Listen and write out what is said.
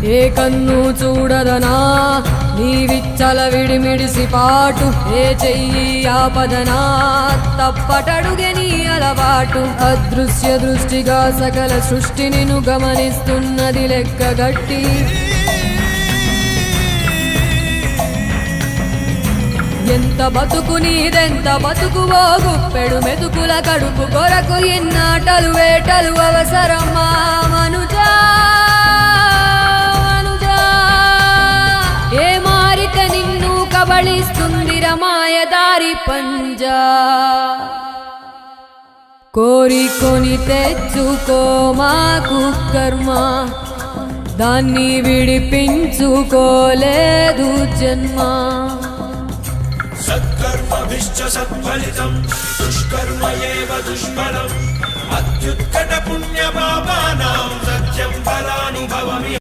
ఏ కన్ను చూడదనా నీ విచ్చల విడిమిడిసి పాటు, ఏ చెయ్యి ఆపదనా తప్పటడుగే నీ అలవాటు. అదృశ్య దృష్టిగా సకల సృష్టిని ను గమనిస్తున్నది లెక్కగట్టి, ఎంత బతుకు నీదెంత బతుకువో గుప్పెడు మెతుకుల కడుపు కొరకు ఎన్నాటలు వేటలు అవసరమా మనుజా మనుజా. ఏ మారిక నిన్ను కబళిస్తుందిర మాయదారి పంజా. కోరికొని తెచ్చుకో మాకు కర్మ, దాన్ని విడిపించుకోలేదు జన్మ. సత్కర్మభిశ్చ సత్ఫలితం దుష్కర్మ ఏవ దుష్ఫలం. అత్యుత్కట పుణ్య పాపానాం సత్యం ఫలానుభవమి.